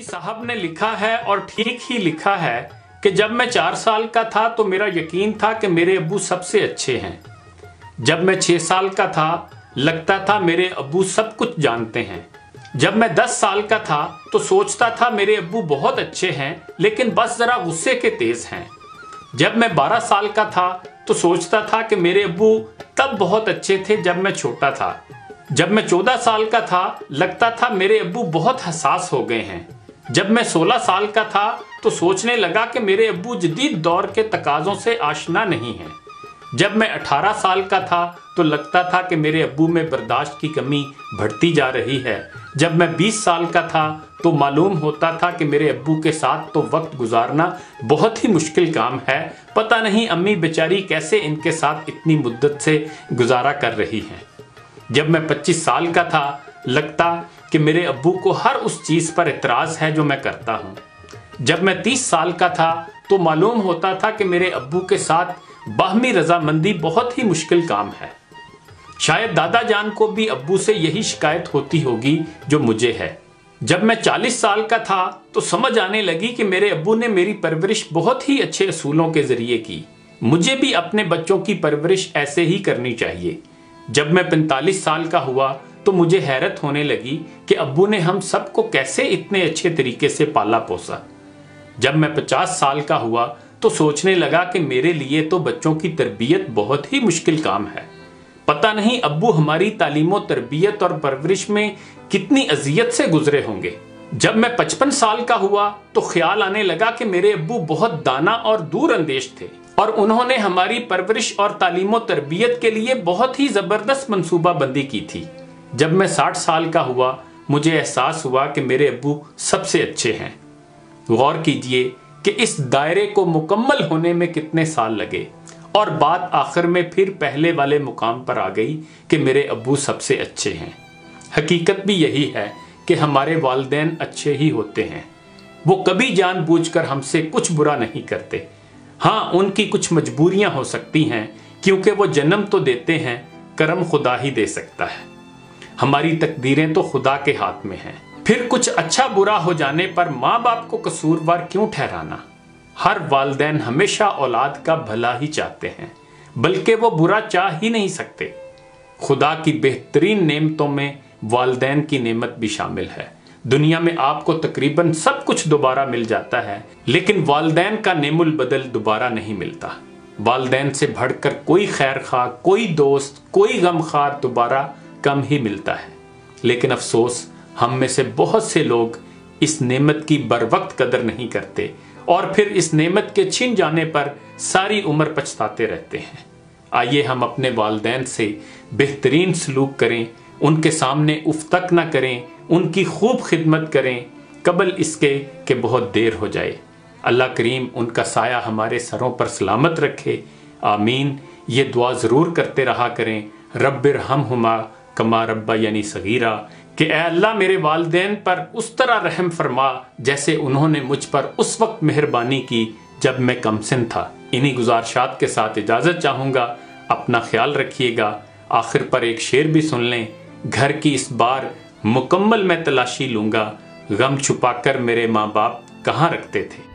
साहब ने लिखा है और ठीक ही लिखा है कि जब मैं 4 साल का था तो मेरा यकीन था कि मेरे अब्बू सबसे अच्छे हैं। जब मैं 6 साल का था लगता था मेरे अब्बू सब कुछ जानते हैं। जब मैं 10 साल का था तो सोचता था मेरे अब्बू बहुत अच्छे हैं लेकिन बस जरा गुस्से के तेज हैं। जब मैं 12 साल का था तो सोचता था कि मेरे अब्बू तब बहुत अच्छे थे जब मैं छोटा था। जब मैं 14 साल का था लगता था मेरे अब्बू बहुत हसास हो गए हैं। जब मैं 16 साल का था तो सोचने लगा कि मेरे अब्बू जदीद दौर के तकाज़ों से आशना नहीं हैं। जब मैं 18 साल का था तो लगता था कि मेरे अब्बू में बर्दाश्त की कमी बढ़ती जा रही है। जब मैं 20 साल का था तो मालूम होता था कि मेरे अब्बू के साथ तो वक्त गुजारना बहुत ही मुश्किल काम है। पता नहीं अम्मी बेचारी कैसे इनके साथ इतनी मुद्दत से गुजारा कर रही हैं। जब मैं 25 साल का था लगता कि मेरे अब्बू को हर उस चीज़ पर एतराज़ है जो मैं करता हूँ। जब मैं 30 साल का था तो मालूम होता था कि मेरे अब्बू के साथ बाहमी रजामंदी बहुत ही मुश्किल काम है। शायद दादा जान को भी अब्बू से यही शिकायत होती होगी जो मुझे है। जब मैं 40 साल का था तो समझ आने लगी कि मेरे अब्बू ने मेरी परवरिश बहुत ही अच्छे असूलों के जरिए की। मुझे भी अपने बच्चों की परवरिश ऐसे ही करनी चाहिए। जब मैं 45 साल का हुआ तो मुझे हैरत होने लगी कि अब्बू ने हम सबको कैसे इतने अच्छे तरीके से पाला पोसा। जब मैं 50 साल का हुआ तो सोचने लगा कि मेरे लिए तो बच्चों की तरबियत बहुत ही मुश्किल काम है। पता नहीं अब्बू हमारी तालीमो तरबियत और परवरिश में कितनी अजियत से गुजरे होंगे। जब मैं 55 साल का हुआ तो ख्याल आने लगा कि मेरे अब्बू बहुत दाना और दूर अंदेश थे और उन्होंने हमारी परवरिश और तालीमो तरबियत के लिए बहुत ही जबरदस्त मंसूबा बंदी की थी। जब मैं 60 साल का हुआ मुझे एहसास हुआ कि मेरे अब्बू सबसे अच्छे हैं। गौर कीजिए कि इस दायरे को मुकम्मल होने में कितने साल लगे और बात आखिर में फिर पहले वाले मुकाम पर आ गई कि मेरे अब्बू सबसे अच्छे हैं। हकीकत भी यही है कि हमारे वालिदैन अच्छे ही होते हैं। वो कभी जानबूझकर हमसे कुछ बुरा नहीं करते। हाँ, उनकी कुछ मजबूरियां हो सकती हैं क्योंकि वो जन्म तो देते हैं, करम खुदा ही दे सकता है। हमारी तकदीरें तो खुदा के हाथ में हैं। फिर कुछ अच्छा बुरा हो जाने पर माँ बाप को कसूरवार क्यों ठहराना। हर वालिदैन हमेशा औलाद का भला ही चाहते हैं, बल्कि वो बुरा चाह ही नहीं सकते। खुदा की बेहतरीन नेमतों में वालिदैन की नेमत भी शामिल है। दुनिया में आपको तकरीबन सब कुछ दोबारा मिल जाता है, लेकिन वालिदैन का नेमुल बदल दोबारा नहीं मिलता। वालिदैन से बढ़कर कोई खैर खा, कोई दोस्त, कोई गमखार दोबारा कम ही मिलता है। लेकिन अफसोस हम में से बहुत से लोग इस नेमत की बरवक्त कदर नहीं करते और फिर इस नेमत के छिन जाने पर सारी उम्र पछताते रहते हैं। आइए हम अपने वालिदैन से बेहतरीन सलूक करें, उनके सामने उफ तक न करें, उनकी खूब खिदमत करें कबल इसके कि बहुत देर हो जाए। अल्लाह करीम उनका साया हमारे सरों पर सलामत रखे। आमीन। ये दुआ ज़रूर करते रहा करें, रब्बिरहमहुमा कमा रब्बयानी सगीरा, कि ए अल्लाह मेरे वालिदैन पर उस तरह रहम फरमा जैसे उन्होंने मुझ पर उस वक्त मेहरबानी की जब मैं कमसिन था। इन्हीं गुजारिशात के साथ इजाज़त चाहूँगा। अपना ख्याल रखिएगा। आखिर पर एक शेर भी सुन लें। घर की इस बार मुकम्मल मैं तलाशी लूँगा, गम छुपाकर मेरे माँ बाप कहाँ रखते थे।